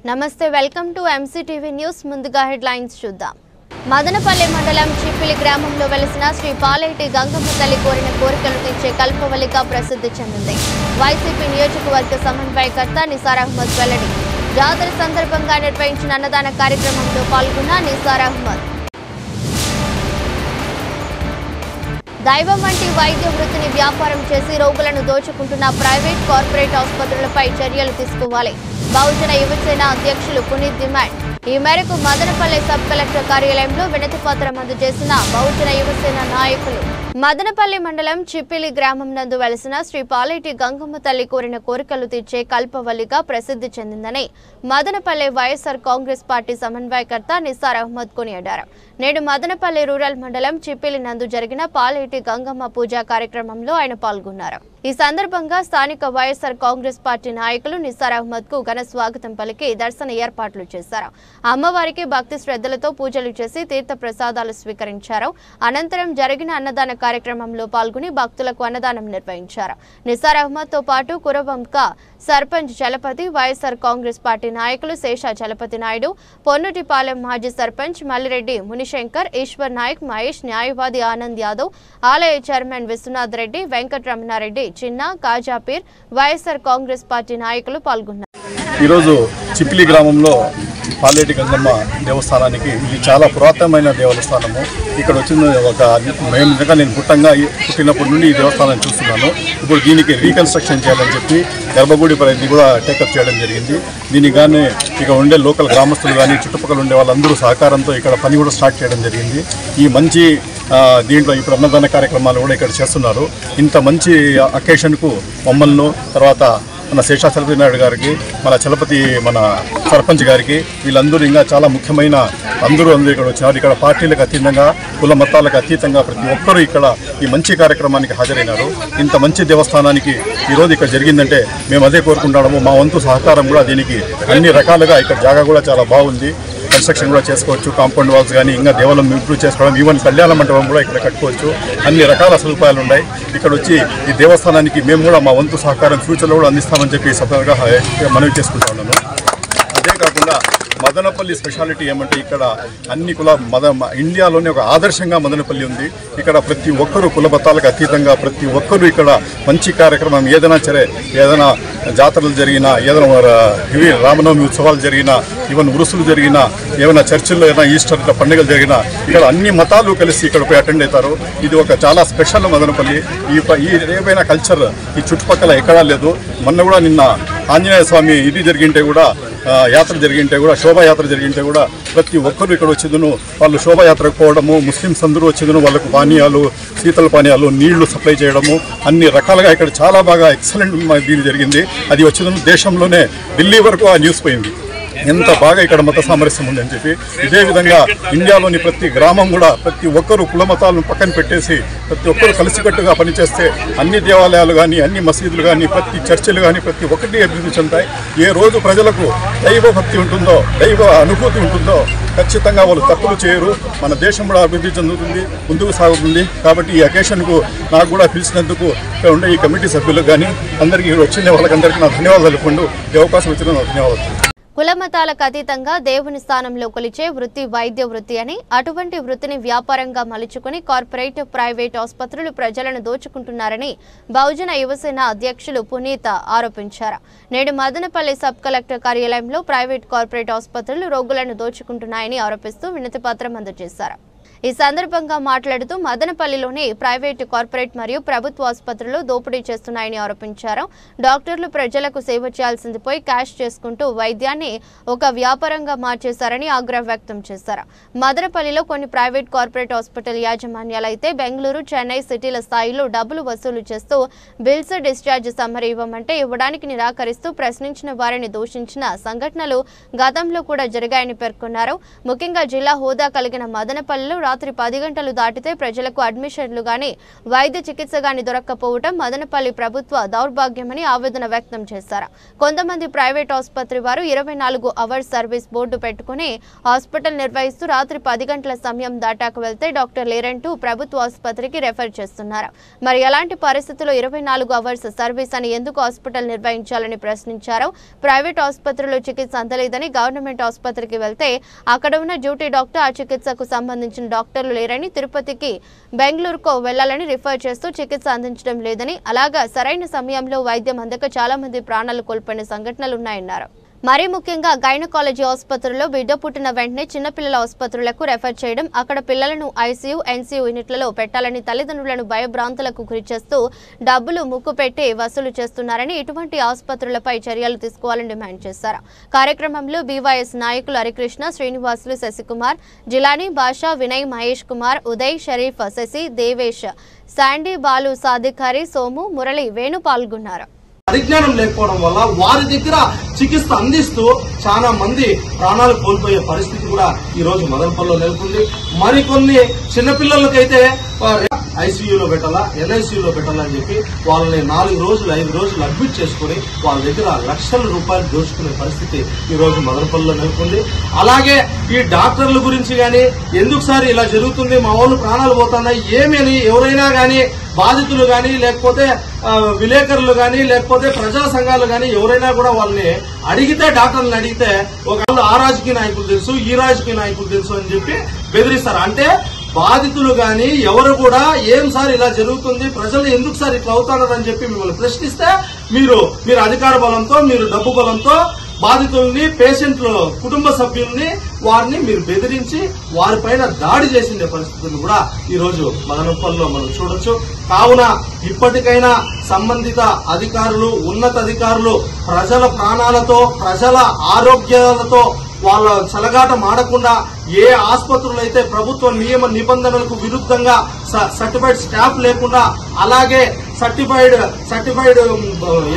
నమస్తే welcome to MCTV news ముందుగా headlines చూద్దాం మదనపల్లి మండలం చిప్పిలి గ్రామంలో వెలసిన శ్రీ పాలేటి గంగమ్మ తల్లి కోరిన కోరికలు తీర్చే కల్పవల్లిగా ప్రసిద్ధి చెందింది వైసీపీ నియోజకవర్గ సమన్వయకర్త నిసార్ అహ్మద్ వెల్లడి జాతర సందర్భంగా నిర్వహించిన అన్నదాన కార్యక్రమంలో పాల్గొన్న నిసార్ అహ్మద్ దైవం వంటి వైద్య వృత్తిని వ్యాపారం చేసి రోగులను దోచుకుంటున్న ప్రైవేట్ కార్పొరేట్ ఆసుపత్రులపై చర్యలు తీసుకోవాలి బహుజన యువసేన అధ్యక్షులు పునీత్ డిమాండ్ ఈ మేరకు మదనపల్లి సబ్ కలెక్టర్ కార్యాలయంలో వినతి పత్రం అందజేసిన బహుజన యువసేన నాయకులు మదనపల్లి మండలం చిప్పిలి గ్రామం నందు వెలసిన శ్రీ పాలేటి గంగమ్మ తల్లి కోరిన కోరికలు తీర్చే కల్పవల్లిగా ప్రసిద్ధి చెందిందని మదనపల్లి వైఎస్ఆర్ కాంగ్రెస్ పార్టీ సమన్వయకర్త నిసార్ అహ్మద్ కొనియాడారు నేడు మదనపల్లి రూరల్ మండలం చిప్పిలి నందు జరిగిన పాలేటి గంగమ్మ పూజా కార్యక్రమంలో ఆయన పాల్గొన్నారు ఈ సందర్భంగా స్థానిక వైఎస్ఆర్ కాంగ్రెస్ పార్టీ నాయకులు నిసార్ అహ్మద్ కు ఘన స్వాగతం పలికి దర్శన ఏర్పాట్లు చేశారు అమ్మవారికి భక్తి శ్రద్ధలతో పూజలు చేసి తీర్థ ప్రసాదాలు స్వీకరించారు అనంతరం జరిగిన అన్నదాన కార్యక్రమంలో పాల్గొని భక్తులకు అన్నదానం నిర్వహించారు నిసార్ అహ్మద్ తో పాటు కురవంక సర్పంచ్ చలపతి వైఎస్ఆర్ కాంగ్రెస్ పార్టీ నాయకులు శేష చలపతి నాయుడు పొన్నుటిపాలెం మాజీ సర్పంచ్ మల్లిరెడ్డి మునిశంకర్ ఈశ్వర్ నాయక్ మహేష్ న్యాయవాది ఆనంద్ యాదవ్ ఆలయ చైర్మన్ విశ్వనాథ్ రెడ్డి వెంకటరమణారెడ్డి చిన్న కాజాపీర్ వైఎస్ఆర్ కాంగ్రెస్ పార్టీ నాయకులు పాల్గొన్నారు ఈరోజు చిప్పిలి గ్రామంలో పాలేటి గంగమ్మ దేవస్థానానికి ఇది చాలా పురాతనమైన దేవస్థానము ఇక్కడ వచ్చిన నేను పుట్టినప్పటి నుండి ఈ దేవస్థానాన్ని చూస్తున్నాను ఇప్పుడు దీనికి రీకన్స్ట్రక్షన్ చేయాలని చెప్పి గర్భగుడి పరిధి కూడా టేకప్ చేయడం జరిగింది దీనికి కానీ ఇక ఉండే లోకల్ గ్రామస్తులు కానీ చుట్టుపక్కల ఉండే వాళ్ళందరూ సహకారంతో ఇక్కడ పని కూడా స్టార్ట్ చేయడం జరిగింది ఈ మంచి దీంట్లో ఇప్పుడు అన్నదాన కార్యక్రమాలు కూడా ఇక్కడ చేస్తున్నారు ఇంత మంచి అకేషన్కు మమ్మల్ని తర్వాత మన శేషాచలపతి నాయుడు గారికి మన చలపతి మన సర్పంచ్ గారికి వీళ్ళందరూ ఇంకా చాలా ముఖ్యమైన అందరూ ఇక్కడ వచ్చినారు ఇక్కడ పార్టీలకు అతీతంగా కుల మతాలకు అతీతంగా ప్రతి ఒక్కరూ ఇక్కడ ఈ మంచి కార్యక్రమానికి హాజరైనారు ఇంత మంచి దేవస్థానానికి ఈరోజు ఇక్కడ జరిగిందంటే మేము అదే కోరుకుంటాము మా వంతు సహకారం కూడా దీనికి అన్ని రకాలుగా ఇక్కడ జాగా కూడా చాలా బాగుంది కన్స్ట్రక్షన్ కూడా చేసుకోవచ్చు కాంపౌండ్ వాల్స్ కానీ ఇంకా దేవాలయం ఇంప్రూవ్ చేసుకోవడం ఈవెన్ కళ్యాణ మండపం కూడా ఇక్కడ కట్టుకోవచ్చు అన్ని రకాల సదుపాయాలు ఉన్నాయి ఇక్కడ వచ్చి ఈ దేవస్థానానికి మేము కూడా మా వంతు సహకారం ఫ్యూచర్లో కూడా అందిస్తామని చెప్పి సభగా మనవి చేసుకుంటా ఉన్నాను అదే కాకుండా మదనపల్లి స్పెషాలిటీ ఏమంటే ఇక్కడ అన్ని ఇండియాలోనే ఒక ఆదర్శంగా మదనపల్లి ఉంది ఇక్కడ ప్రతి ఒక్కరూ కుల మతాలకు అతీతంగా ప్రతి ఒక్కరూ ఇక్కడ మంచి కార్యక్రమం ఏదైనా సరే ఏదైనా జాతరలు జరిగినా ఏదైనా ఇవి రామనవమి ఉత్సవాలు జరిగినా ఈవెన్ ఉరుసులు జరిగినా ఏమైనా చర్చిల్లో ఏదైనా ఈస్టర్ పండుగలు జరిగినా ఇక్కడ అన్ని మతాలు కలిసి ఇక్కడ పోయి అటెండ్ అవుతారు ఇది ఒక చాలా స్పెషల్ మదనపల్లి ఈ ఏమైనా కల్చర్ ఈ చుట్టుపక్కల ఎక్కడా లేదు మొన్న కూడా నిన్న ఆంజనేయ స్వామి ఇది జరిగింటే కూడా యాత్ర జరిగింటే కూడా శోభాయాత్ర జరిగింటే కూడా ప్రతి ఒక్కరు ఇక్కడ వచ్చేదను వాళ్ళు శోభాయాత్రకు పోవడము ముస్లిమ్స్ అందరూ వచ్చేదను వాళ్ళకు పానీయాలు శీతల పానీయాలు నీళ్లు సప్లై చేయడము అన్ని రకాలుగా ఇక్కడ చాలా బాగా ఎక్సలెంట్ దీని జరిగింది అది వచ్చేదను దేశంలోనే ఢిల్లీ వరకు ఆ న్యూస్ పోయింది ఎంత బాగా ఇక్కడ మత సామరస్యం ఉందని చెప్పి ఇదే విధంగా ఇండియాలోని ప్రతి గ్రామం కూడా ప్రతి ఒక్కరు కుల మతాలను పక్కన పెట్టేసి ప్రతి ఒక్కరు కలిసికట్టుగా పనిచేస్తే అన్ని దేవాలయాలు కానీ అన్ని మసీదులు కానీ ప్రతి చర్చిలు కానీ ప్రతి ఒక్కటి అభివృద్ధి చెందుతాయి ఏ రోజు ప్రజలకు దైవభక్తి ఉంటుందో దైవ అనుభూతి ఉంటుందో ఖచ్చితంగా వాళ్ళు తప్పులు చేయరు మన దేశం కూడా అభివృద్ధి చెందుతుంది ముందుకు సాగుతుంది కాబట్టి ఈ అకేషన్కు నాకు కూడా పిలిచినందుకు ఇక్కడ ఉండే ఈ కమిటీ సభ్యులకు కానీ అందరికీ వచ్చిన వాళ్ళకందరికీ నా ధన్యవాదాలు తెలుపుకుంటూ ఈ అవకాశం ఇచ్చిన నా ధన్యవాదాలు కుల మతాలకు అతీతంగా దేవుని స్థానంలో కొలిచే వృత్తి వైద్య వృత్తి అని అటువంటి వృత్తిని వ్యాపారంగా మలుచుకుని కార్పొరేట్ ప్రైవేట్ ఆసుపత్రులు ప్రజలను దోచుకుంటున్నారని బహుజన యువసేన అధ్యక్షులు పునీత్ ఆరోపించారు నేడు మదనపల్లి సబ్ కలెక్టర్ కార్యాలయంలో ప్రైవేట్ కార్పొరేట్ ఆసుపత్రులు రోగులను దోచుకుంటున్నాయని ఆరోపిస్తూ వినతి పత్రం అందజేశారు ఈ సందర్భంగా మాట్లాడుతూ మదనపల్లిలోని ప్రైవేటు కార్పొరేట్ మరియు ప్రభుత్వ ఆసుపత్రులు దోపిడీ చేస్తున్నాయని ఆరోపించారు డాక్టర్లు ప్రజలకు సేవ చేయాల్సింది పోయి క్యాష్ చేసుకుంటూ వైద్యాన్ని ఒక వ్యాపారంగా మార్చేశారని ఆగ్రహం వ్యక్తం చేశారు మదనపల్లిలో కొన్ని ప్రైవేట్ కార్పొరేట్ హాస్పిటల్ యాజమాన్యాలు అయితే బెంగళూరు చెన్నై సిటీల స్థాయిలో డబ్బులు వసూలు చేస్తూ బిల్స్ డిశ్చార్జ్ సమ్మరీ ఇవ్వమంటే ఇవ్వడానికి నిరాకరిస్తూ ప్రశ్నించిన వారిని దూషించిన సంఘటనలు గతంలో కూడా జరిగాయని పేర్కొన్నారు ముఖ్యంగా జిల్లా హోదా కలిగిన మదనపల్లిలో రాత్రి 10 గంటలు దాటితే ప్రజలకు అడ్మిషన్లు గాని వైద్య చికిత్స గాని దొరక్కపోవడం మదనపల్లి ప్రభుత్వ దౌర్భాగ్యమని ఆవేదన వ్యక్తం చేశారు. కొంతమంది ప్రైవేట్ ఆసుపత్రి వారు 24 అవర్స్ సర్వీస్ బోర్డు పెట్టుకుని హాస్పిటల్ నిర్వహిస్తూ రాత్రి 10 గంటల సమయం దాటాక వెళ్తే డాక్టర్ లేరంటూ ప్రభుత్వ ఆసుపత్రికి రెఫర్ చేస్తున్నారు. మరి ఎలాంటి పరిస్థితుల్లో 24 అవర్స్ సర్వీస్ అని ఎందుకు హాస్పిటల్ నిర్వహించాలని ప్రశ్నించారు. ప్రైవేట్ ఆసుపత్రిలో చికిత్స అందలేదని గవర్నమెంట్ ఆసుపత్రికి వెళ్తే అక్కడ ఉన్న డ్యూటీ డాక్టర్ ఆ చికిత్సకు సంబంధించిన డాక్టర్లు లేరని, తిరుపతికి బెంగళూరుకో వెళ్లాలని రిఫర్ చేస్తూ చికిత్స అందించడం లేదని, అలాగా సరైన సమయంలో వైద్యం అందక చాలా మంది ప్రాణాలు కోల్పోయిన సంఘటనలు ఉన్నాయన్నారు. మరీ ముఖ్యంగా గైనకాలజీ ఆసుపత్రుల్లో బిడ్డ పుట్టిన వెంటనే చిన్నపిల్లల ఆసుపత్రులకు రెఫర్ చేయడం, అక్కడ పిల్లలను ఐసీయూ, ఎన్సీయూ యూనిట్లలో పెట్టాలని తల్లిదండ్రులను భయభ్రాంతులకు గురిచేస్తూ డబ్బులు ముక్కు పెట్టి వసూలు చేస్తున్నారని, ఇటువంటి ఆసుపత్రులపై చర్యలు తీసుకోవాలని డిమాండ్ చేశారు. కార్యక్రమంలో బీవైఎస్ నాయకులు హరికృష్ణ, శ్రీనివాసులు, శశికుమార్, జిలానీ, బాషా, వినయ్, మహేష్ కుమార్, ఉదయ్, షరీఫ్, శశి, దేవేష్, శాండీ, బాలు, సాదిక్, హరి, సోము, మురళి, వేణు పాల్గొన్నారు. పరిజ్ఞానం లేకపోవడం వల్ల వారి దగ్గర చికిత్స అందిస్తూ చాలా మంది ప్రాణాలు కోల్పోయే పరిస్థితి కూడా ఈ రోజు మదనపల్లిలో నెలకొంది. మరికొన్ని చిన్నపిల్లలకైతే ఐసీయూలో పెట్టాలా, ఎన్ఐసీయూలో పెట్టాలని చెప్పి వాళ్ళని 4 రోజులు 5 రోజులు అడ్మిట్ చేసుకుని వాళ్ళ దగ్గర లక్షల రూపాయలు దోచుకునే పరిస్థితి ఈ రోజు మదనపల్లిలో నెలకొంది. అలాగే ఈ డాక్టర్ల గురించి గాని ఎందుకు సార్ ఇలా జరుగుతుంది, మా వాళ్ళు ప్రాణాలు పోతున్నాయి ఏమని ఎవరైనా గాని బాధితులు గాని లేకపోతే విలేకరులు గాని లేకపోతే ప్రజా సంఘాలు గాని ఎవరైనా కూడా వాళ్ళని అడిగితే, డాక్టర్లను అడిగితే ఒకళ్ళు ఆ రాజకీయ నాయకులు తెలుసు, ఈ రాజకీయ నాయకులు తెలుసు అని చెప్పి బెదిరిస్తారు. అంటే బాధితులు గాని ఎవరు కూడా ఏం సార్ ఇలా జరుగుతుంది, ప్రజలు ఎందుకు సార్ ఇట్లా అవుతున్నారని చెప్పి మిమ్మల్ని ప్రశ్నిస్తే మీరు అధికార బలంతో, మీరు డబ్బు బలంతో బాధితుల్ని, పేషెంట్ల కుటుంబ సభ్యుల్ని వారిని మీరు బెదిరించి వారిపైన దాడి చేసిన పరిస్థితులు కూడా ఈ రోజు మదనపల్లిలో మనం చూడొచ్చు. కావున ఇప్పటికైనా సంబంధిత అధికారులు, ఉన్నతాధికారులు ప్రజల ప్రాణాలతో, ప్రజల ఆరోగ్యాలతో వాళ్ళ చలగాట మాడకుండా ఏ ఆసుపత్రులు అయితే ప్రభుత్వ నియమ నిబంధనలకు విరుద్ధంగా సర్టిఫైడ్ స్టాఫ్ లేకుండా అలాగే సర్టిఫైడ్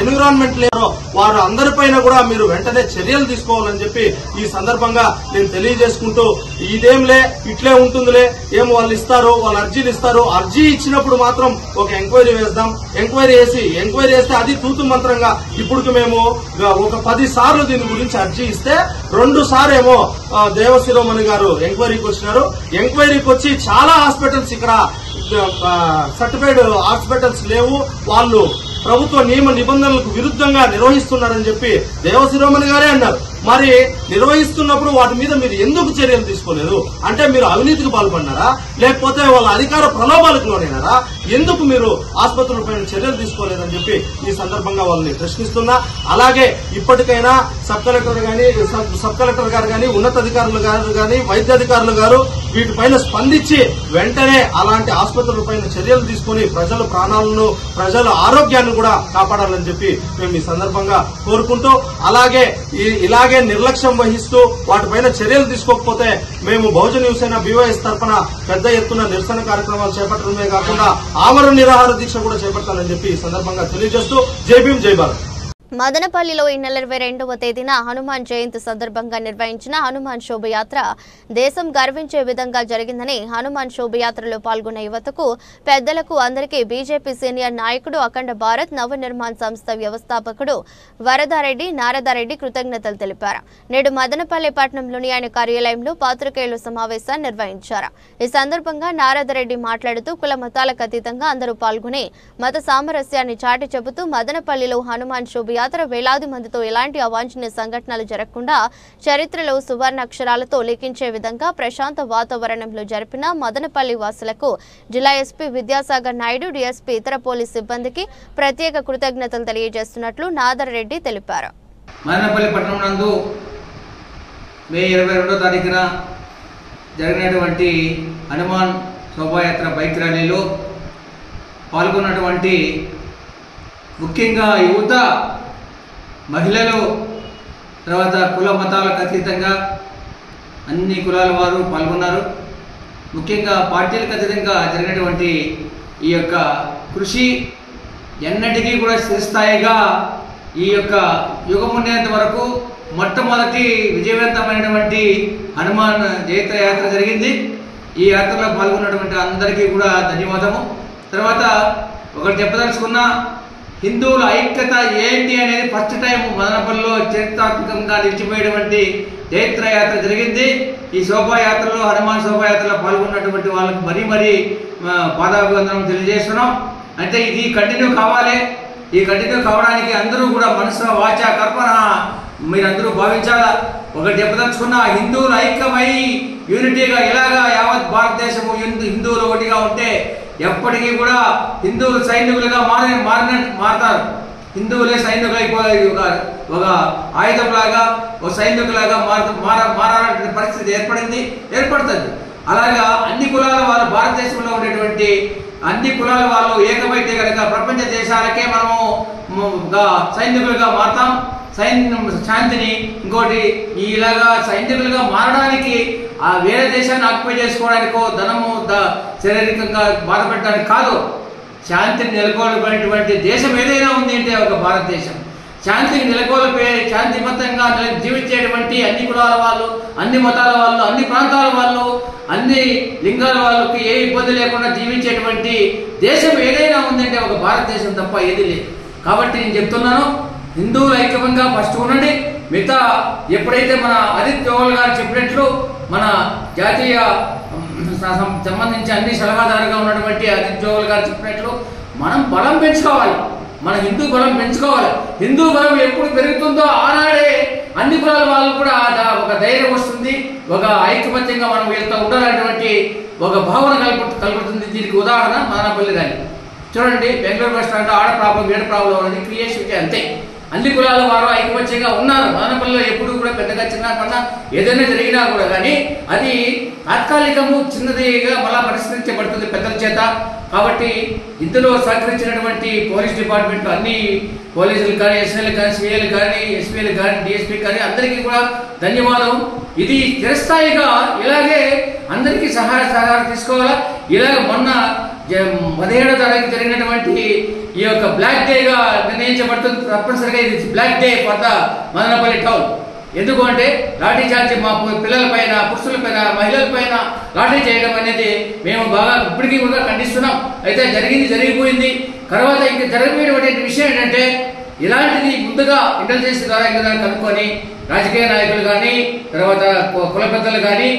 ఎన్విరాన్మెంట్ లేరో వారు అందరిపైన కూడా మీరు వెంటనే చర్యలు తీసుకోవాలని చెప్పి ఈ సందర్భంగా నేను తెలియజేసుకుంటూ, ఇదేంలే ఇట్లే ఉంటుందిలే, ఏం వాళ్ళు ఇస్తారు, వాళ్ళు అర్జీలు ఇస్తారు, అర్జీ ఇచ్చినప్పుడు మాత్రం ఒక ఎంక్వైరీ వేద్దాం, ఎంక్వైరీ వేస్తే అది తూతు మంత్రంగా ఇప్పుడు మేము ఒక 10 సార్లు దీని గురించి అర్జీ ఇస్తే 2 సార్లు ఏమో దేవశిరోమణి గారు ఎంక్వైరీకి వచ్చినారు. ఎంక్వైరీకి వచ్చి చాలా హాస్పిటల్స్ ఇక్కడ సర్టిఫైడ్ హాస్పిటల్స్ లేవు, వాళ్ళు ప్రభుత్వ నియమ నిబంధనలకు విరుద్ధంగా నిర్వహిస్తున్నారని చెప్పి దేవశిరోమణి గారే అన్నారు. మరి నిర్వహిస్తున్నప్పుడు వాటి మీద మీరు ఎందుకు చర్యలు తీసుకోలేదు? అంటే మీరు అవినీతికి పాల్పడినారా, లేకపోతే వాళ్ళ అధికార ప్రలోభాలకు లోనైనారా? ఎందుకు మీరు ఆసుపత్రులపైన చర్యలు తీసుకోలేదని చెప్పి ఈ సందర్భంగా వాళ్ళని ప్రశ్నిస్తున్నా. అలాగే ఇప్పటికైనా సబ్ కలెక్టర్ గారు గాని, ఉన్నతాధికారులు గారు గాని, వైద్యాధికారులు గారు వీటిపైన స్పందించి వెంటనే అలాంటి ఆసుపత్రులపైన చర్యలు తీసుకుని ప్రజల ప్రాణాలను, ప్రజల ఆరోగ్యాన్ని కూడా కాపాడాలని చెప్పి మేము ఈ సందర్భంగా కోరుకుంటూ, అలాగే ఇలాగే నిర్లక్ష్యం వహిస్తూ వాటిపైన చర్యలు తీసుకోకపోతే మేము బహుజన యువసేన బీవైఎస్ తరఫున పెద్ద ఎత్తున నిరసన కార్యక్రమాలు చేపట్టడమే కాకుండా ఆమరణ నిరాహార దీక్ష కూడా చేపడతానని చెప్పి ఈ సందర్భంగా తెలియజేస్తూ జై భీమ్ జై భారత్. మదనపల్లిలో ఈ నెల 22వ తేదీన హనుమాన్ జయంతి సందర్భంగా నిర్వహించిన హనుమాన్ శోభయాత్ర దేశం గర్వించే విధంగా జరిగిందని, హనుమాన్ శోభయాత్రలో పాల్గొన్న యువతకు, పెద్దలకు అందరికీ బీజేపీ సీనియర్ నాయకుడు, అఖండ భారత్ నవనిర్మాణ్ సంస్థ వ్యవస్థాపకుడు వరదారెడ్డి నారదారెడ్డి కృతజ్ఞతలు తెలిపారు. నేడు మదనపల్లి పట్టణంలోని ఆయన కార్యాలయంలో పాత్రికేయుల సమావేశాన్ని నిర్వహించారు. ఈ సందర్భంగా నారదారెడ్డి మాట్లాడుతూ కుల మతాలకు అతీతంగా అందరూ పాల్గొని మత సామరస్యాన్ని చాటి చెబుతూ మదనపల్లిలో హనుమాన్ శోభయాత్ర వేలాది మందితో ఎలాంటి అవాంఛనీయ సంఘటనలు జరగకుండా చరిత్రలో సువర్ణాక్షరాలతో లిఖించే విధంగా ప్రశాంత వాతావరణంలో జరిపిన మదనపల్లి వాసులకు జిల్లా ఎస్పీ విద్యాసాగర్ నాయుడు, డీఎస్పీ, ఇతర పోలీస్ సిబ్బందికి ప్రత్యేక కృతజ్ఞతలు తెలియజేస్తున్నట్లు నాదర్ రెడ్డి తెలిపారు. మదనపల్లి పట్టణం నందు మే 22వ తారీఖున జరిగినటువంటి హనుమాన్ శోభాయాత్ర బైక్ ర్యాలీలో పాల్గొన్నటువంటి ముఖ్యంగా యువత, మహిళలు, తర్వాత కుల మతాలకు అతీతంగా అన్ని కులాల వారు పాల్గొన్నారు. ముఖ్యంగా పార్టీలకు అతీతంగా జరిగినటువంటి ఈ యొక్క కృషి ఎన్నటికీ కూడా స్థిరస్థాయిగా ఈ యొక్క యుగం ఉండేంత వరకు మొట్టమొదటి విజయవంతమైనటువంటి హనుమాన్ జయంతి యాత్ర జరిగింది. ఈ యాత్రలో పాల్గొన్నటువంటి అందరికీ కూడా ధన్యవాదము. తర్వాత ఒకటి చెప్పదలుచుకున్నా, హిందువుల ఐక్యత ఏంటి అనేది ఫస్ట్ టైం మదనపల్లిలో చరిత్రాత్మకంగా నిలిచిపోయేటువంటి జైత్ర యాత్ర జరిగింది. ఈ శోభాయాత్రలో, హనుమాన్ శోభాయాత్రలో పాల్గొన్నటువంటి వాళ్ళకు మరీ పాదాభివందనం తెలియజేస్తున్నాం. అంటే ఇది కంటిన్యూ కావాలి. ఈ కంటిన్యూ కావడానికి అందరూ కూడా మనసు, వాచ, కర్మణ మీరందరూ భావించాలా. ఒకటి చెప్పదలుచుకున్న, హిందువులు ఐక్యమై యూనిటీగా ఇలాగా యావత్ భారతదేశము హిందువులు ఒకటిగా ఉంటే ఎప్పటికీ కూడా హిందువులు సైనికులుగా మారుతారు. హిందువులే సైనికులైపోయి ఒక ఆయుధంలాగా, ఒక సైనికులాగా మారాలనే పరిస్థితి ఏర్పడుతుంది. అలాగా అన్ని కులాల వాళ్ళు, భారతదేశంలో ఉండేటువంటి అన్ని కులాల వాళ్ళు ఏకమైతే కనుక ప్రపంచ దేశాలకే మనము సైనికులుగా మారుతాం. శాంతిని ఇంకోటి ఇలాగా సైనికులుగా మారడానికి ఆ వేరే దేశాన్ని ఆక్యుపై చేసుకోవడానికో ధనము శారీరకంగా బాధపెట్టడానికి కాదు. శాంతిని నెలకొల్పేటువంటి దేశం ఏదైనా ఉంది అంటే ఒక భారతదేశం. శాంతిని నెలకొల్పే, శాంతిబద్ధంగా జీవించేటువంటి అన్ని కులాల వాళ్ళు, అన్ని మతాల వాళ్ళు, అన్ని ప్రాంతాల వాళ్ళు, అన్ని లింగాల వాళ్ళకి ఏ ఇబ్బంది లేకుండా జీవించేటువంటి దేశం ఏదైనా ఉందంటే ఒక భారతదేశం తప్ప ఏది లేదు. కాబట్టి నేను చెప్తున్నాను, హిందువులు ఐక్యంగా ఫస్ట్ ఉండండి. మిగతా ఎప్పుడైతే మన అజిత్ డోవల్ గారు చెప్పినట్లు, మన జాతీయ సంబంధించి అన్ని సలహాదారుగా ఉన్నటువంటి అజిత్ డోవల్ గారు చెప్పినట్లు మనం బలం పెంచుకోవాలి. మన హిందూ బలం పెంచుకోవాలి. హిందూ బలం ఎప్పుడు పెరుగుతుందో ఆనాడే అన్ని కులాల వాళ్ళు కూడా ఒక ధైర్యం వస్తుంది. ఒక ఐకమత్యంగా మనం వీళ్ళతో ఉండాలనేటువంటి ఒక భావన కలుగుతుంది. దీనికి ఉదాహరణ మదనపల్లి ర్యాలీ చూడండి. బెంగళూరు బస్ స్టాండ్ ఆడ ప్రాబ్లం, ఏడ ప్రాబ్లం అనేది క్రియేషన్ అంతే. అన్ని కులాల వారు ఐకమత్యంగా ఉన్నారు. మదనపల్లిలో ఎప్పుడు కూడా పెద్దగా చిన్న పన్న ఏదైనా జరిగినా కూడా కానీ అది తాత్కాలికము, చిన్నదిగా మళ్ళా పరిష్కరించబడుతుంది పెద్దల చేత. కాబట్టి ఇందులో సహకరించినటువంటి పోలీస్ డిపార్ట్మెంట్, అన్ని పోలీసులు కానీ, ఎస్ఐలు కానీ, సిఐలు కానీ, ఎస్పీలు కానీ, డిఎస్పీ కానీ అందరికీ కూడా ధన్యవాదం. ఇది చిరస్థాయిగా ఇలాగే అందరికీ సహాయ సహకారం తీసుకోవాలా. ఇలాగ మొన్న 17వ తారీఖు జరిగినటువంటి ఈ యొక్క బ్లాక్ డేగా నిర్ణయించబడుతుంది. తప్పనిసరిగా ఇది black day for the Madanapalle town. ఎందుకు అంటే లాఠీ చార్జీ మా పిల్లలపైన, పురుషులపైన, మహిళలపైన లాఠీ చేయడం అనేది మేము బాగా ఇప్పటికీ కూడా ఖండిస్తున్నాం. అయితే జరిగిపోయింది. తర్వాత ఇంకా జరగబోయేటువంటి విషయం ఏంటంటే, ఇలాంటిది ముందుగా ఇంటెలిజెన్స్ ద్వారా ఇంకా కనుక్కొని రాజకీయ నాయకులు కానీ, తర్వాత కుల పెద్దలు కానీ,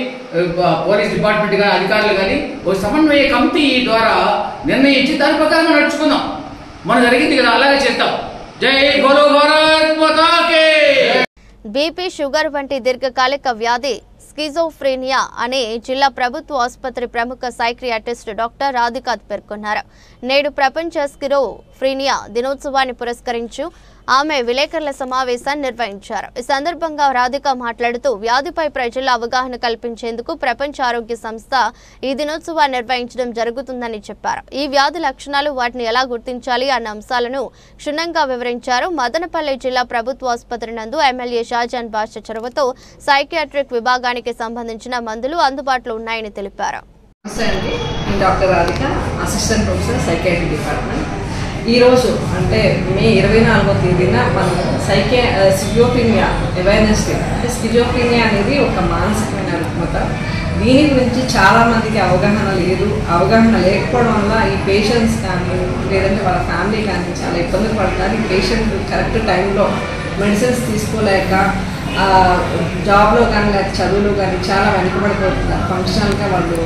పోలీస్ డిపార్ట్మెంట్ కానీ, అధికారులు కానీ ఒక సమన్వయ కమిటీ ద్వారా నిర్ణయించి దాని ప్రకారం నడుచుకుందాం. మనం జరిగింది కదా, అలాగే చేద్దాం. జై బోలో భారత్ మాతా కే. బీపీ, షుగర్ వంటి దీర్ఘకాలిక వ్యాధి స్కిజోఫ్రీనియా అనే జిల్లా ప్రభుత్వ ఆసుపత్రి ప్రముఖ సైక్రియాటిస్ట్ డాక్టర్ రాధికా పేర్కొన్నారు. నేడు ప్రపంచ స్కిజోఫ్రీనియా దినోత్సవాన్ని పురస్కరించు ఆమె విలేకరుల సమావేశాన్ని నిర్వహించారు. ఈ సందర్భంగా రాధికా మాట్లాడుతూ వ్యాధిపై ప్రజల అవగాహన కల్పించేందుకు ప్రపంచ ఆరోగ్య సంస్థ ఈ దినోత్సవాన్ని నిర్వహించడం జరుగుతుందని చెప్పారు. ఈ వ్యాధి లక్షణాలు, వాటిని ఎలా గుర్తించాలి అన్న అంశాలను క్షుణ్ణంగా వివరించారు. మదనపల్లి జిల్లా ప్రభుత్వ ఆసుపత్రి నందు ఎమ్మెల్యే షాజాన్ బాషా చొరవతో సైకియాట్రిక్ విభాగానికి సంబంధించిన మందులు అందుబాటులో ఉన్నాయని తెలిపారు. Doctor Radhika, assistant professor, psychiatry department. ఈరోజు అంటే మే 24వ తేదీన మనం స్కిజోఫ్రీనియా అవేర్నెస్ డే. అంటే స్కిజోఫ్రీనియా అనేది ఒక మానసికమైన రుగ్మత. దీని గురించి చాలామందికి అవగాహన లేకపోవడం వల్ల ఈ పేషెంట్స్ కానీ, లేదంటే వాళ్ళ ఫ్యామిలీ కానీ చాలా ఇబ్బందులు పడతారు. ఈ పేషెంట్ కరెక్ట్ టైంలో మెడిసిన్స్ తీసుకోలేక జాబ్లో కానీ, లేక చదువులో కానీ చాలా వెనుకబడిపోతున్నారు. ఫంక్షనల్గా వాళ్ళు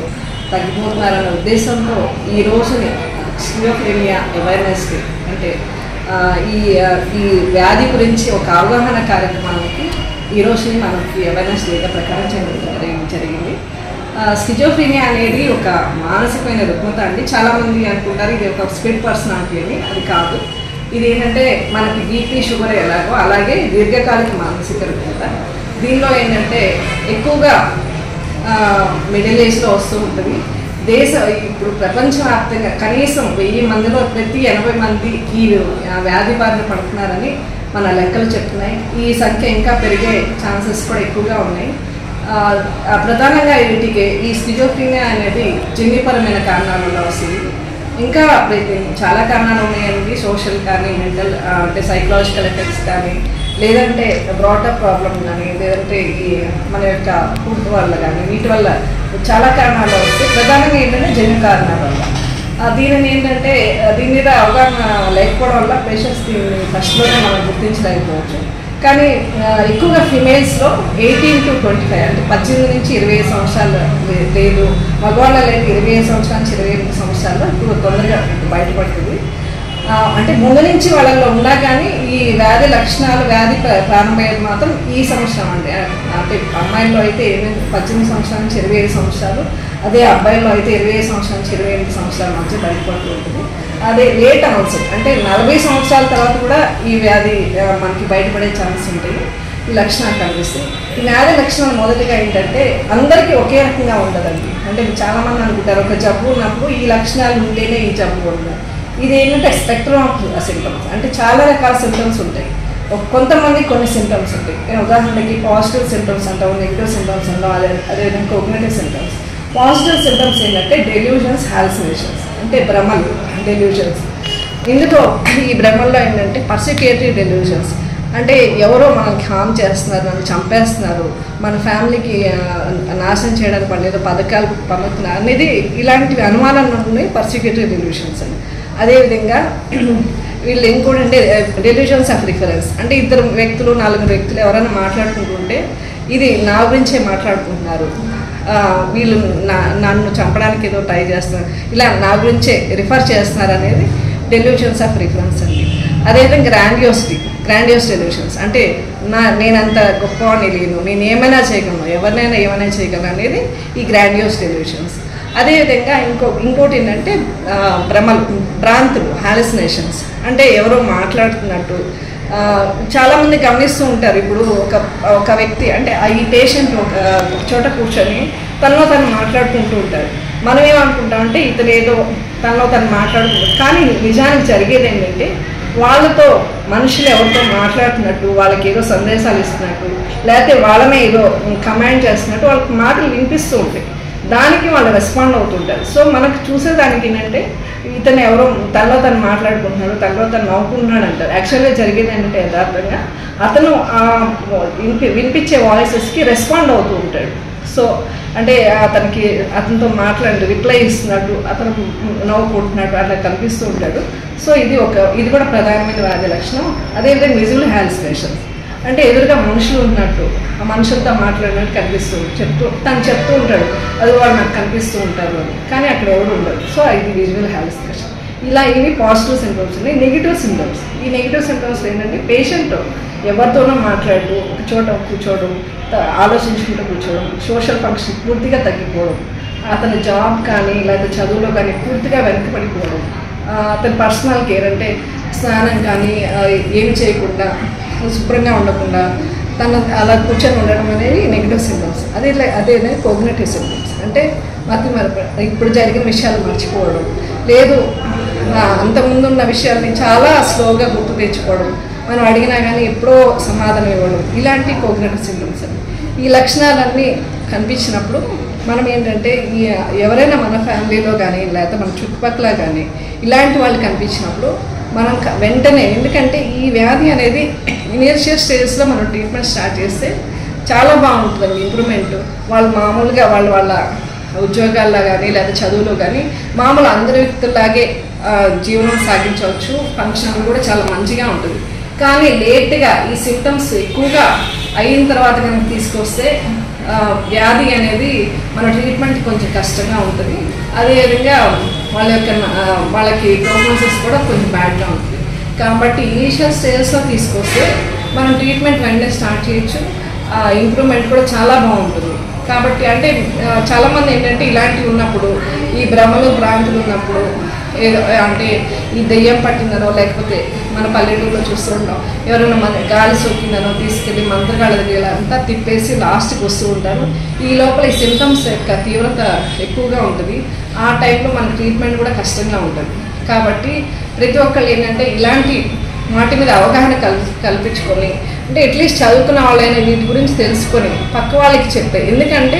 తగ్గిపోతున్నారనే ఉద్దేశంతో ఈ రోజుని స్కిజోఫ్రీనియా అవేర్నెస్ డే అంటే ఈ వ్యాధి గురించి ఒక అవగాహన కార్యక్రమానికి ఈ రోజుని మనకి అవేర్నెస్ డేగా ప్రకారం జరిగింది. స్కిజోఫ్రీనియా అనేది ఒక మానసికమైన రుగ్మత అండి. చాలామంది అనుకుంటారు ఇది ఒక స్ప్లిట్ పర్సనాలిటీ అని. అది కాదు. ఇది ఏంటంటే మనకి బీపీ, షుగర్ ఎలాగో అలాగే దీర్ఘకాలిక మానసిక రుగ్మత. దీనిలో ఏంటంటే ఎక్కువగా మిడిల్ ఏజ్లో వస్తూ ఉంటుంది. ఇప్పుడు ప్రపంచవ్యాప్తంగా కనీసం 1000 మందిలో ప్రతి 80 మంది ఈ వ్యాధి బారిన పడుతున్నారని మన లెక్కలు చెప్తున్నాయి. ఈ సంఖ్య ఇంకా పెరిగే ఛాన్సెస్ కూడా ఎక్కువగా ఉన్నాయి. ప్రధానంగా వీటికి ఈ స్కిజోఫ్రీనియా అనేది జన్యుపరమైన కారణాల వల్ల వస్తుంది. ఇంకా చాలా కారణాలు ఉన్నాయండి. సోషల్ కానీ, మెంటల్ అంటే సైకలాజికల్ ఎఫెక్ట్స్ కానీ, లేదంటే బ్రాటప్ ప్రాబ్లం కానీ, లేదంటే ఈ మన యొక్క ఫుడ్ వల్ల కానీ, వీటి వల్ల చాలా కారణాలు వస్తాయి. ప్రధానంగా ఏంటంటే జన్యు కారణాల వల్ల. దీనిని ఏంటంటే దీని మీద అవగాహన లేకపోవడం వల్ల పేషెంట్స్ దీన్ని ఫస్ట్లోనే మనం గుర్తించలేకపోవచ్చు. కానీ ఎక్కువగా ఫిమేల్స్లో 18 to 25 అంటే 18 నుంచి 25 సంవత్సరాలు లేదు, మగవాళ్ళలో అయితే 25 సంవత్సరాల నుంచి 28 సంవత్సరాల్లో ఇప్పుడు తొందరగా బయటపడుతుంది. అంటే ముందు నుంచి వాళ్ళల్లో ఉన్నా కానీ ఈ వ్యాధి లక్షణాలు, వ్యాధి ప్రారంభమయ్యేది మాత్రం ఈ సంవత్సరం అంటే అమ్మాయిల్లో అయితే 18 సంవత్సరాల నుంచి 25 సంవత్సరాలు, అదే అబ్బాయిల్లో అయితే 25 సంవత్సరాల నుంచి 28 సంవత్సరాల మధ్య బయటపడుతూ ఉంటుంది. అదే లేట్ ఆన్సెట్ అంటే 40 సంవత్సరాల తర్వాత కూడా ఈ వ్యాధి మనకి బయటపడే ఛాన్స్ ఉంటాయి. ఈ లక్షణాలు కనిపిస్తాయి. ఈ వ్యాధి లక్షణాలు మొదటిగా ఏంటంటే అందరికీ ఒకే రకంగా ఉండదండి. అంటే చాలామంది అనుకుంటారు ఒక జబ్బు ఉన్నప్పుడు ఈ లక్షణాలు ఉంటేనే ఈ జబ్బు ఉండదు. ఇది ఏంటంటే స్పెక్ట్రమ్ ఆఫ్ సింటమ్స్, అంటే చాలా రకాల సింటమ్స్ ఉంటాయి. కొంతమంది కొన్ని సింటమ్స్ ఉంటాయి. ఉదాహరణకి పాజిటివ్ సింటమ్స్ అంటాం, నెగిటివ్ సింటమ్స్ అంటాం, అదేవిధంగా కోగ్నిటివ్ సింటమ్స్. పాజిటివ్ సింటమ్స్ ఏంటంటే డెల్యూషన్స్, హాలుసినేషన్స్ అంటే భ్రమలు, డెల్యూషన్స్. ఇందులో ఈ భ్రమల్లో ఏంటంటే పర్సిక్యూటరీ డెల్యూషన్స్ అంటే ఎవరో మనకి హామ్ చేస్తున్నారు, నన్ను చంపేస్తున్నారు, మన ఫ్యామిలీకి నాశనం చేయడానికి వాళ్ళు ఏదో పథకాలు పన్నుతున్నారు అనేది ఇలాంటివి అనుమానాలు ఉన్నాయి పర్సిక్యూటరీ డెల్యూషన్స్ అని. అదేవిధంగా వీళ్ళు ఇంకోటి అంటే డెల్యూషన్స్ ఆఫ్ రిఫరెన్స్ అంటే ఇద్దరు వ్యక్తులు, 4 వ్యక్తులు ఎవరైనా మాట్లాడుకుంటుంటే ఇది నా గురించే మాట్లాడుకుంటున్నారు, వీళ్ళు నన్ను చంపడానికి ఏదో ట్రై చేస్తున్నారు, ఇలా నా గురించే రిఫర్ చేస్తున్నారు అనేది డెల్యూషన్స్ ఆఫ్ రిఫరెన్స్ అండి. అదేవిధంగా గ్రాండియోస్ డెల్యూషన్స్ అంటే నేనంత గొప్పవాడిని లేను, నేను ఏమైనా చేయగలను, ఎవరినైనా ఏమైనా చేయగలను అనేది ఈ గ్రాండియోస్ డెల్యూషన్స్. అదేవిధంగా ఇంకోటి ఏంటంటే భ్రాంతులు, హాలుసినేషన్స్ అంటే ఎవరో మాట్లాడుతున్నట్టు చాలామంది గమనిస్తూ ఉంటారు. ఇప్పుడు ఒక వ్యక్తి అంటే ఈ పేషెంట్ ఒక చోట కూర్చొని తనలో తను మాట్లాడుకుంటూ ఉంటారు. మనం ఏమనుకుంటామంటే ఇతను ఏదో తనలో తను మాట్లాడుకుంటారు, కానీ నిజానికి జరిగేది ఏంటంటే వాళ్ళతో మనుషులు ఎవరితో మాట్లాడుతున్నట్టు, వాళ్ళకి ఏదో సందేశాలు ఇస్తున్నట్టు, లేకపోతే వాళ్ళనే ఏదో కమాండ్ చేస్తున్నట్టు వాళ్ళకి మాటలు వినిపిస్తూ ఉంటాయి. దానికి వాళ్ళు రెస్పాండ్ అవుతుంటారు. సో మనకు చూసేదానికి ఏంటంటే ఇతను ఎవరో తనలో తను మాట్లాడుకుంటున్నాడు, తనలో తను నవ్వుకుంటున్నాడు అంటారు. యాక్చువల్గా జరిగేది ఏంటంటే యథార్థంగా అతను వినిపించే వాయిసెస్కి రెస్పాండ్ అవుతూ ఉంటాడు. సో అంటే అతనితో మాట్లాడి రిప్లై ఇస్తున్నట్టు, అతను నవ్వుకుంటున్నట్టు అట్లా కనిపిస్తూ ఉంటాడు. సో ఇది కూడా ప్రధానమైన వ్యాధి లక్షణం. అదేవిధంగా విజువల్ హాలుసినేషన్స్ అంటే ఎదురుగా మనుషులు ఉన్నట్టు, ఆ మనుషులతో మాట్లాడినట్టు తను చెప్తూ ఉంటాడు, అది వాళ్ళు నాకు కనిపిస్తూ ఉంటారు అని, కానీ అక్కడ ఎవరు ఉండదు. సో ఇది విజువల్ హాలుసినేషన్. ఇలా ఇవి పాజిటివ్ సింటమ్స్ ఉన్నాయి. నెగిటివ్ సింటమ్స్, ఈ నెగిటివ్ సింటమ్స్ ఏంటంటే పేషెంట్ ఎవరితోనో మాట్లాడుతూ ఒక చోట కూర్చోవడం, ఆలోచించుకుంటూ కూర్చోవడం, సోషల్ ఫంక్షన్ పూర్తిగా తగ్గిపోవడం, అతని జాబ్ కానీ లేకపోతే చదువులో కానీ పూర్తిగా వెనకబడిపోవడం, అతని పర్సనల్ కేర్ అంటే స్నానం కానీ ఏమి చేయకుండా, శుభ్రంగా ఉండకుండా తను అలా కూర్చొని ఉండడం అనేది నెగిటివ్ సింటమ్స్. అదే కోగ్నిటివ్ సింటమ్స్ అంటే ఇప్పుడు జరిగిన విషయాలు మర్చిపోవడం, లేదు అంతకుముందు ఉన్న విషయాల్ని చాలా స్లోగా గుర్తు తెచ్చుకోవడం, మనం అడిగినా కానీ ఎప్పుడో సమాధానం ఇవ్వడం, ఇలాంటి కోగ్నిటివ్ సింటమ్స్ అని. ఈ లక్షణాలన్నీ కనిపించినప్పుడు మనం ఏంటంటే ఎవరైనా మన ఫ్యామిలీలో కానీ లేకపోతే మన చుట్టుపక్కల కానీ ఇలాంటి వాళ్ళు కనిపించినప్పుడు మనం వెంటనే, ఎందుకంటే ఈ వ్యాధి అనేది ఇనీషియల్ స్టేజ్లో మనం ట్రీట్మెంట్ స్టార్ట్ చేస్తే చాలా బాగుంటుందండి ఇంప్రూవ్మెంట్. వాళ్ళు మామూలుగా వాళ్ళ ఉద్యోగాల్లో కానీ లేదా చదువులో కానీ మామూలు అందరి వ్యక్తుల్లాగే జీవనం సాగించవచ్చు, ఫంక్షన్ కూడా చాలా మంచిగా ఉంటుంది. కానీ లేట్గా ఈ సింటమ్స్ ఎక్కువగా అయిన తర్వాత కనుక తీసుకొస్తే వ్యాధి అనేది మన ట్రీట్మెంట్ కొంచెం కష్టంగా ఉంటుంది. అదేవిధంగా వాళ్ళకి ప్రోగ్నోసిస్ కూడా కొంచెం బ్యాడ్గా ఉంటుంది. కాబట్టి ఇనీషియల్ స్టేజ్లో తీసుకొస్తే మనం ట్రీట్మెంట్ వెంటనే స్టార్ట్ చేయొచ్చు, ఇంప్రూవ్మెంట్ కూడా చాలా బాగుంటుంది. కాబట్టి అంటే చాలామంది ఏంటంటే ఇలాంటివి ఉన్నప్పుడు, ఈ భ్రమలు భ్రాంతులు ఉన్నప్పుడు ఏదో అంటే ఈ దెయ్యం పట్టిందనో లేకపోతే మన పల్లెటూరులో చూస్తుంటాం, ఎవరైనా గాలి సోకిందనో తీసుకెళ్ళి మంత్రగాళ్ళ దగ్గర అంతా తిప్పేసి లాస్ట్కి వస్తూ ఉంటారు. ఈ లోపల ఈ సింటమ్స్ యొక్క తీవ్రత ఎక్కువగా ఉంటుంది. ఆ టైంలో మన ట్రీట్మెంట్ కూడా కష్టంగా ఉంటుంది. కాబట్టి ప్రతి ఒక్కళ్ళు ఏంటంటే ఇలాంటి వాటి మీద అవగాహన కల్పించుకొని, అంటే అట్లీస్ట్ చదువుకున్న వాళ్ళైనా వీటి గురించి తెలుసుకొని పక్క వాళ్ళకి చెప్తాయి. ఎందుకంటే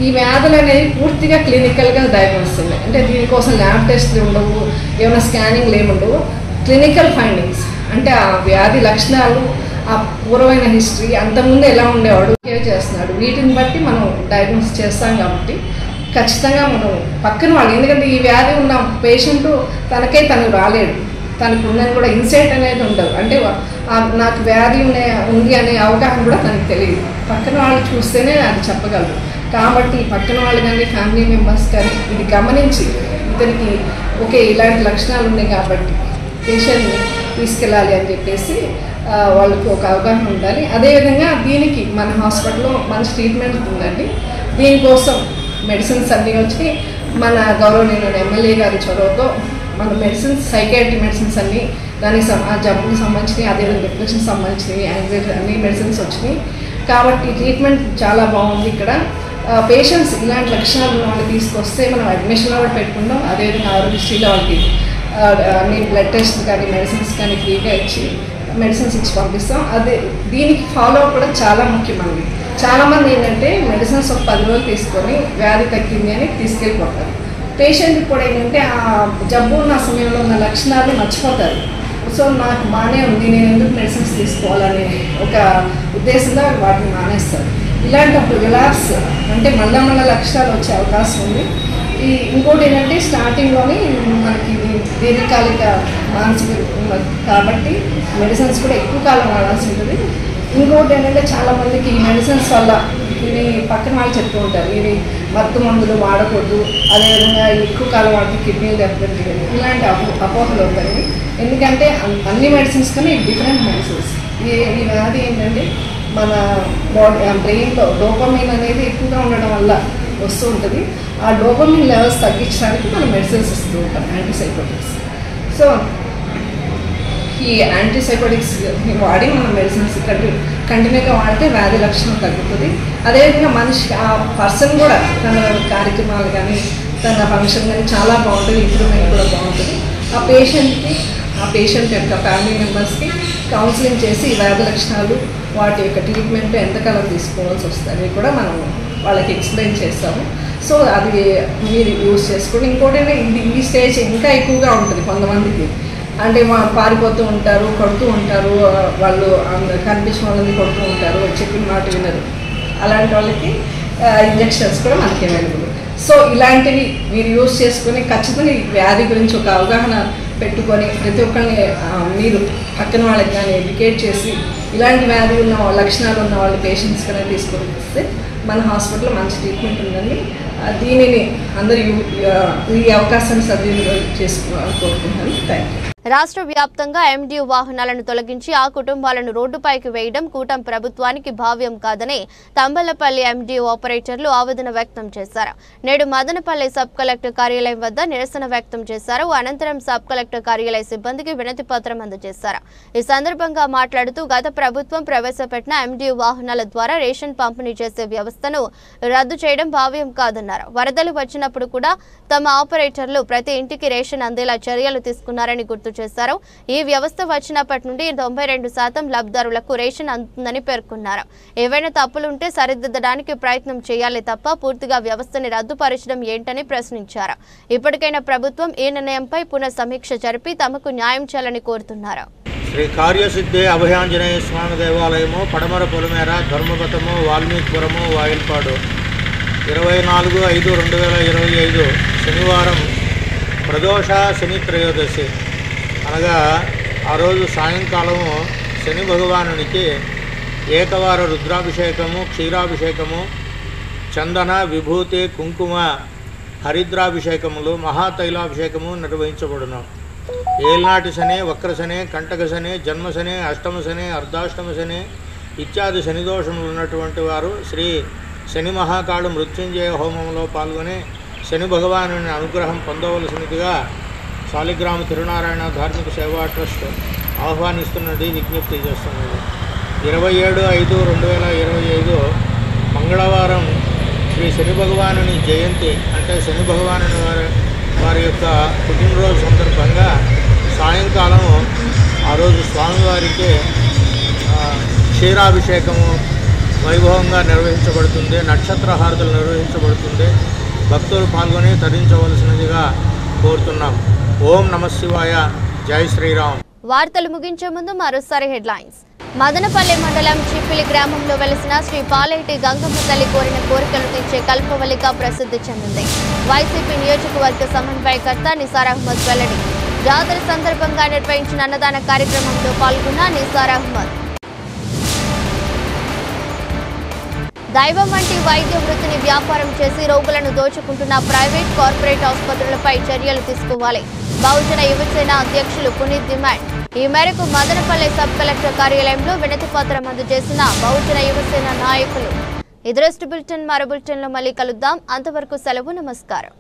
ఈ వ్యాధులు అనేవి పూర్తిగా క్లినికల్గా డయాగ్నోస్ ఉన్నాయి. అంటే దీనికోసం ల్యాబ్ టెస్ట్లు ఉండవు, ఏమైనా స్కానింగ్లు ఏముండవు, క్లినికల్ ఫైండింగ్స్ అంటే ఆ వ్యాధి లక్షణాలు ఆ పూర్వమైన హిస్టరీ, అంతకుముందు ఎలా ఉండేవాడు, కేర్ చేస్తున్నాడు, వీటిని బట్టి మనం డయాగ్నోస్ చేస్తాం. కాబట్టి ఖచ్చితంగా మనం పక్కన వాళ్ళు, ఎందుకంటే ఈ వ్యాధి ఉన్న పేషెంట్ తను రాలేడు, తనకు ఉన్నది కూడా ఇన్సైట్ అనేది ఉండదు. అంటే నాకు వ్యాధి ఉంది అనే అవగాహన కూడా తనకు తెలియదు. పక్కన వాళ్ళు చూస్తేనే అది చెప్పగలరు. కాబట్టి పక్కన వాళ్ళు కానీ ఫ్యామిలీ మెంబర్స్ కానీ ఇది గమనించి ఇతనికి ఓకే ఇలాంటి లక్షణాలు ఉన్నాయి కాబట్టి పేషెంట్ని తీసుకెళ్ళాలి అని చెప్పేసి వాళ్ళకి ఒక అవగాహన ఉండాలి. అదేవిధంగా దీనికి మన హాస్పిటల్లో మంచి ట్రీట్మెంట్ ఉందండి. దీనికోసం మెడిసిన్స్ అన్నీ వచ్చి మన గౌరవనీయులైన ఎమ్మెల్యే గారి చొరవతో మన మెడిసిన్స్, సైకాట్రీ మెడిసిన్స్ అన్నీ దానికి జబ్బుకి సంబంధించినవి, అదేవిధంగా డిప్రెషన్కి సంబంధించినవి, యాంగ్జైటీ అన్ని మెడిసిన్స్ వచ్చినాయి. కాబట్టి ట్రీట్మెంట్ చాలా బాగుంది. ఇక్కడ పేషెంట్స్ ఇలాంటి లక్షణాలు ఉన్న వాళ్ళకి తీసుకొస్తే మనం అడ్మిషన్లో కూడా పెట్టుకుంటాం. అదేవిధంగా ఆరోగ్యశ్రీలో వాళ్ళకి అన్ని బ్లడ్ టెస్ట్ కానీ మెడిసిన్స్ కానీ ఫ్రీగా ఇచ్చి మెడిసిన్స్ ఇచ్చి పంపిస్తాం. అదే దీనికి ఫాలో అప్ కూడా చాలా ముఖ్యమంది. చాలామంది ఏంటంటే మెడిసిన్స్ ఒక 10 రోజులు తీసుకొని వ్యాధి తగ్గింది అని తీసుకెళ్ళిపోతారు. పేషెంట్ కూడా ఏంటంటే ఆ జబ్బు ఉన్న సమయంలో ఉన్న లక్షణాలు మర్చిపోతారు. సో నాకు బాగానే ఉంది, నేను ఎందుకు మెడిసిన్స్ తీసుకోవాలని ఒక ఉద్దేశంలో వాటిని మానేస్తారు. ఇలాంటప్పుడు రిలాక్స్ అంటే మళ్ళా లక్షణాలు వచ్చే అవకాశం ఉంది. ఇంకోటి ఏంటంటే స్టార్టింగ్లోనే మనకి దీర్ఘకాలిక మానసిక ఉన్నది కాబట్టి మెడిసిన్స్ కూడా ఎక్కువ కాలం వాడాల్సి ఉంటుంది. ఇంకోటి ఏంటంటే చాలామందికి ఈ మెడిసిన్స్ వల్ల ఇవి పక్కన వాళ్ళు చెప్తూ ఉంటారు, ఇవి మత్తు మందులు వాడకూడదు, అదేవిధంగా ఎక్కువ కాలం వాడితే కిడ్నీలు దెబ్బతింటాయి, ఇలాంటి అపోహలు అవుతాయి. ఎందుకంటే అన్ని మెడిసిన్స్ కన్నా డిఫరెంట్ మెడిసిన్స్. ఈ వ్యాధి ఏంటంటే మన బాడీ బ్రెయిన్లో డోపమైన్ అనేది ఎక్కువగా ఉండడం వల్ల వస్తూ ఉంటుంది. ఆ డోపమైన్ లెవెల్స్ తగ్గించడానికి మనం మెడిసిన్స్ ఇస్తూ ఉంటాం, యాంటీసైకోటిక్స్. సో ఈ యాంటీసైకోటిక్స్ వాడి మన మెడిసిన్స్ కంటిన్యూగా వాడితే వ్యాధి లక్షణం తగ్గుతుంది. అదేవిధంగా మనిషి ఆ పర్సన్ కూడా తన కార్యక్రమాలు కానీ తన ఫంక్షన్ కానీ చాలా బాగుంటుంది, ఇంప్రూవ్మెంట్ కూడా బాగుంటుంది. ఆ పేషెంట్ యొక్క ఫ్యామిలీ మెంబర్స్కి కౌన్సిలింగ్ చేసి ఈ వ్యాధి లక్షణాలు వాటి యొక్క ట్రీట్మెంట్ ఎంతకాలం తీసుకోవాల్సి వస్తుంది కూడా మనం వాళ్ళకి ఎక్స్ప్లెయిన్ చేస్తాము. సో అది మీరు యూజ్ చేసుకోండి. ఇంకోటి ఈ స్టేజ్ ఇంకా ఎక్కువగా ఉంటుంది కొంతమందికి, అంటే పారిపోతూ ఉంటారు, కొడుతూ ఉంటారు, వాళ్ళు కనిపించిన వాళ్ళని కొడుతూ ఉంటారు, చెప్పిన మాట వినరు. అలాంటి వాళ్ళకి ఇంజెక్షన్స్ కూడా మనకి అవైలబుల్. సో ఇలాంటివి మీరు యూజ్ చేసుకొని ఖచ్చితంగా ఈ వ్యాధి గురించి ఒక అవగాహన పెట్టుకొని ప్రతి ఒక్కరిని మీరు పక్కన వాళ్ళకి కానీ ఎడ్యుకేట్ చేసి ఇలాంటి వ్యాధి ఉన్న లక్షణాలు ఉన్న వాళ్ళ పేషెంట్స్ కానీ తీసుకొని వస్తే మన హాస్పిటల్లో మంచి ట్రీట్మెంట్ ఉందండి. దీనిని అందరూ ఈ అవకాశాన్ని సద్వినియోగం చేసుకోవాలని కోరుకుంటున్నాను. Thank you. రాష్ట్ర వ్యాప్తంగా ఎండియు వాహనాలను తొలగించి ఆ కుటుంబాలను రోడ్డుపైకి వేయడం కూటమి ప్రభుత్వానికి భావ్యం కాదని తంబలపల్లి ఎండియు ఆపరేటర్లు ఆవేదన వ్యక్తం చేశారు. నేడు మదనపల్లి సబ్ కలెక్టర్ కార్యాలయం వద్ద నిరసన వ్యక్తం చేశారు. అనంతరం సబ్ కలెక్టర్ కార్యాలయ సిబ్బందికి వినతి పత్రం అందజేశారు. ఈ సందర్భంగా మాట్లాడుతూ గత ప్రభుత్వం ప్రవేశపెట్టిన ఎండియు వాహనాల ద్వారా రేషన్ పంపిణీ చేసే వ్యవస్థను రద్దు చేయడం భావ్యం కాదన్నారు. వరదలు వచ్చినప్పుడు కూడా తమ ఆపరేటర్లు ప్రతి ఇంటికి రేషన్ అందేలా చర్యలు తీసుకున్నారని గుర్తు చేశారు. ఈ వ్యవస్థ వచ్చినప్పటి నుండి 92% లబ్ధిదారులకు రేషన్ అందుతుందని పేర్కొన్నారు. ఏవైనా తప్పులుంటే సరిదిద్దడానికి ప్రయత్నం చేయాలి తప్ప పూర్తిగా వ్యవస్థని రద్దుపరచడం ఏంటని ప్రశ్నించారు. ఇప్పటికైనా ప్రభుత్వం ఈ నిర్ణయంపై పునః సమీక్ష జరిపి తమకు న్యాయం చేయాలని కోరుతున్నారు. శ్రీ కార్యసిద్ధి అభయాంజనేయ స్వామి దేవాలయము, పడమర పొలిమేర, ధర్మపథము, వాల్మీకిపురము, వాయిల్పాడు 24/5/2025 శనివారం ప్రదోష శని త్రయోదశి అనగా ఆ రోజు సాయంకాలము శని భగవానునికి ఏకవార రుద్రాభిషేకము, క్షీరాభిషేకము, చందన, విభూతి, కుంకుమ, హరిద్రాభిషేకములు, మహాతైలాభిషేకము నిర్వహించబడును. ఏల్నాటి శని, వక్రశని, కంటక శని, జన్మశని, అష్టమ శని, అర్ధాష్టమ శని ఇత్యాది శనిదోషములు ఉన్నటువంటి వారు శ్రీ శని మహాకాళ మృత్యుంజయ హోమంలో పాల్గొని శని భగవాను అనుగ్రహం పొందవలసినదిగా శాలిగ్రామ తిరునారాయణ ధార్మిక సేవా ట్రస్ట్ ఆహ్వానిస్తున్నది, విజ్ఞప్తి చేస్తున్నది. 27/5/2025 మంగళవారం శ్రీ శని భగవాను జయంతి, అంటే శని భగవాను వారి యొక్క పుట్టినరోజు సందర్భంగా సాయంకాలం ఆ రోజు స్వామివారికి క్షీరాభిషేకము వైభవంగా నిర్వహించబడుతుంది. నక్షత్రహారతులు నిర్వహించబడుతుంది. భక్తులు పాల్గొని తరించవలసినదిగా కోరుతున్నాం. ఓం నమః శివాయ. జై శ్రీరామ్. వార్తలు ముగించే ముందు మరోసారి హెడ్లైన్స్. మదనపల్లె మండలం చిప్పిలి గ్రామంలో వెలిసిన శ్రీ పాలేటి గంగమ్మ తల్లి కోరిన కోరికలు తీర్చే కల్పవల్లిగా ప్రసిద్ధి చెందింది. వైసీపీ నియోజకవర్గ సమన్వయకర్త నిసార్ అహ్మద్ వెల్లడి. జాతర సందర్భంగా నిర్వహించిన అన్నదాన కార్యక్రమంలో పాల్గొన్న నిసార్ అహ్మద్ దైవం వంటి వైద్య వృత్తిని వ్యాపారం చేసి రోగులను దోచుకుంటున్న ప్రైవేట్ కార్పొరేట్ ఆసుపత్రులపై చర్యలు తీసుకోవాలి. బహుజన యువసేన అధ్యక్షులు పునీత్ డిమాండ్. ఈ మేరకు మదనపల్లె సబ్ కలెక్టర్ కార్యాలయంలో వినతి పత్రం అందజేసిన బహుజన యువసేన నాయకులు. ఇది బులెటిన్ మరో బులెటిన్లో మళ్ళీ కలుద్దాం. అంతవరకు సెలవు. నమస్కారం.